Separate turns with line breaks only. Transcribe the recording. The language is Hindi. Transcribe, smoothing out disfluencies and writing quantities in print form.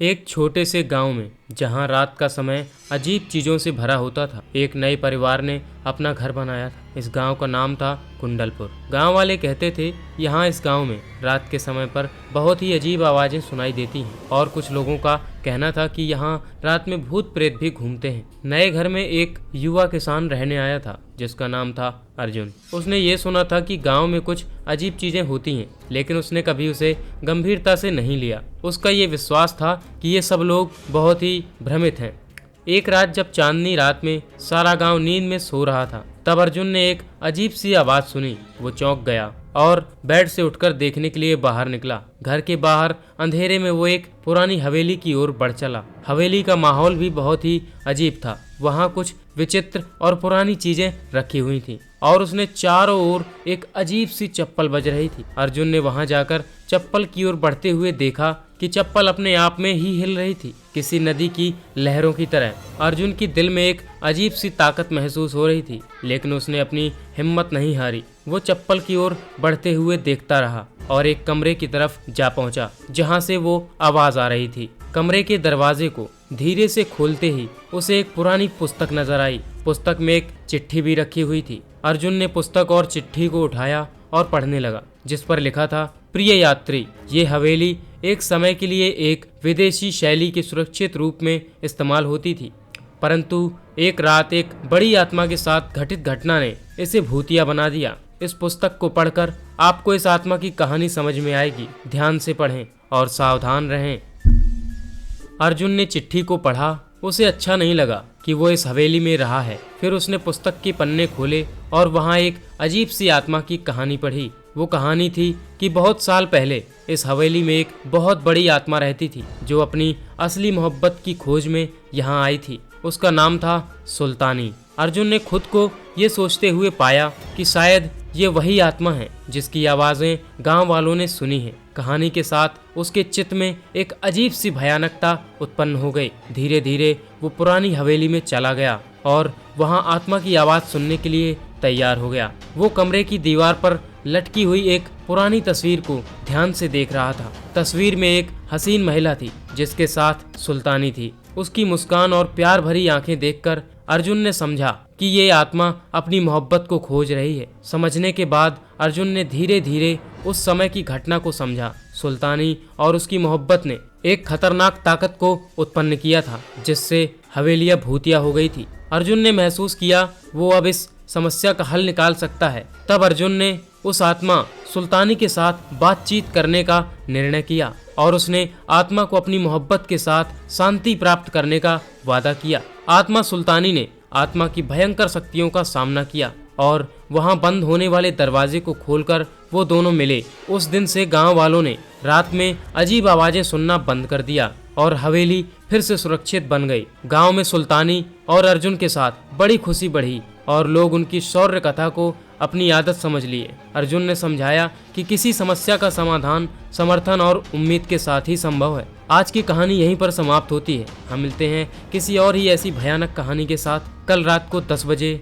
एक छोटे से गांव में जहां रात का समय अजीब चीजों से भरा होता था, एक नए परिवार ने अपना घर बनाया था। इस गांव का नाम था कुंडलपुर। गांव वाले कहते थे यहाँ इस गांव में रात के समय पर बहुत ही अजीब आवाजें सुनाई देती हैं और कुछ लोगों का कहना था कि यहाँ रात में भूत प्रेत भी घूमते हैं। नए घर में एक युवा किसान रहने आया था जिसका नाम था अर्जुन। उसने ये सुना था कि गांव में कुछ अजीब चीजें होती हैं, लेकिन उसने कभी उसे गंभीरता से नहीं लिया। उसका ये विश्वास था कि ये सब लोग बहुत ही भ्रमित हैं। एक रात जब चांदनी रात में सारा गांव नींद में सो रहा था, तब अर्जुन ने एक अजीब सी आवाज सुनी। वो चौंक गया और बेड से उठकर देखने के लिए बाहर निकला। घर के बाहर अंधेरे में वो एक पुरानी हवेली की ओर बढ़ चला। हवेली का माहौल भी बहुत ही अजीब था। वहाँ कुछ विचित्र और पुरानी चीजें रखी हुई थी और उसने चारों ओर एक अजीब सी चप्पल बज रही थी। अर्जुन ने वहां जाकर चप्पल की ओर बढ़ते हुए देखा कि चप्पल अपने आप में ही हिल रही थी, किसी नदी की लहरों की तरह। अर्जुन की दिल में एक अजीब सी ताकत महसूस हो रही थी, लेकिन उसने अपनी हिम्मत नहीं हारी। वो चप्पल की ओर बढ़ते हुए देखता रहा और एक कमरे की तरफ जा पहुंचा जहां से वो आवाज आ रही थी। कमरे के दरवाजे को धीरे से खोलते ही उसे एक पुरानी पुस्तक नजर आई। पुस्तक में एक चिट्ठी भी रखी हुई थी। अर्जुन ने पुस्तक और चिट्ठी को उठाया और पढ़ने लगा, जिस पर लिखा था, प्रिय यात्री, ये हवेली एक समय के लिए एक विदेशी शैली के सुरक्षित रूप में इस्तेमाल होती थी, परंतु एक रात एक बड़ी आत्मा के साथ घटित घटना ने इसे भूतिया बना दिया। इस पुस्तक को पढ़कर आपको इस आत्मा की कहानी समझ में आएगी। ध्यान से पढ़ें और सावधान रहें। अर्जुन ने चिट्ठी को पढ़ा। उसे अच्छा नहीं लगा कि वो इस हवेली में रहा है। फिर उसने पुस्तक के पन्ने खोले और वहाँ एक अजीब सी आत्मा की कहानी पढ़ी। वो कहानी थी कि बहुत साल पहले इस हवेली में एक बहुत बड़ी आत्मा रहती थी जो अपनी असली मोहब्बत की खोज में यहाँ आई थी। उसका नाम था सुल्तानी। अर्जुन ने खुद को ये सोचते हुए पाया कि शायद ये वही आत्मा है जिसकी आवाज़ें गांव वालों ने सुनी हैं। कहानी के साथ उसके चित्त में एक अजीब सी भयानकता उत्पन्न हो गई। धीरे धीरे वो पुरानी हवेली में चला गया और वहां आत्मा की आवाज़ सुनने के लिए तैयार हो गया। वो कमरे की दीवार पर लटकी हुई एक पुरानी तस्वीर को ध्यान से देख रहा था। तस्वीर में एक हसीन महिला थी जिसके साथ सुल्तानी थी। उसकी मुस्कान और प्यार भरी आंखें देखकर अर्जुन ने समझा कि ये आत्मा अपनी मोहब्बत को खोज रही है। समझने के बाद अर्जुन ने धीरे धीरे उस समय की घटना को समझा। सुल्तानी और उसकी मोहब्बत ने एक खतरनाक ताकत को उत्पन्न किया था जिससे हवेलियां भूतिया हो गई थी। अर्जुन ने महसूस किया वो अब इस समस्या का हल निकाल सकता है। तब अर्जुन ने उस आत्मा सुल्तानी के साथ बातचीत करने का निर्णय किया और उसने आत्मा को अपनी मोहब्बत के साथ शांति प्राप्त करने का वादा किया। आत्मा सुल्तानी ने आत्मा की भयंकर शक्तियों का सामना किया और वहां बंद होने वाले दरवाजे को खोलकर वो दोनों मिले। उस दिन से गांव वालों ने रात में अजीब आवाजें सुनना बंद कर दिया और हवेली फिर से सुरक्षित बन गई। गांव में सुल्तानी और अर्जुन के साथ बड़ी खुशी बढ़ी और लोग उनकी शौर्य कथा को अपनी आदत समझ लिए। अर्जुन ने समझाया कि किसी समस्या का समाधान समर्थन और उम्मीद के साथ ही संभव है। आज की कहानी यहीं पर समाप्त होती है। हम मिलते हैं किसी और ही ऐसी भयानक कहानी के साथ कल रात को 10 बजे।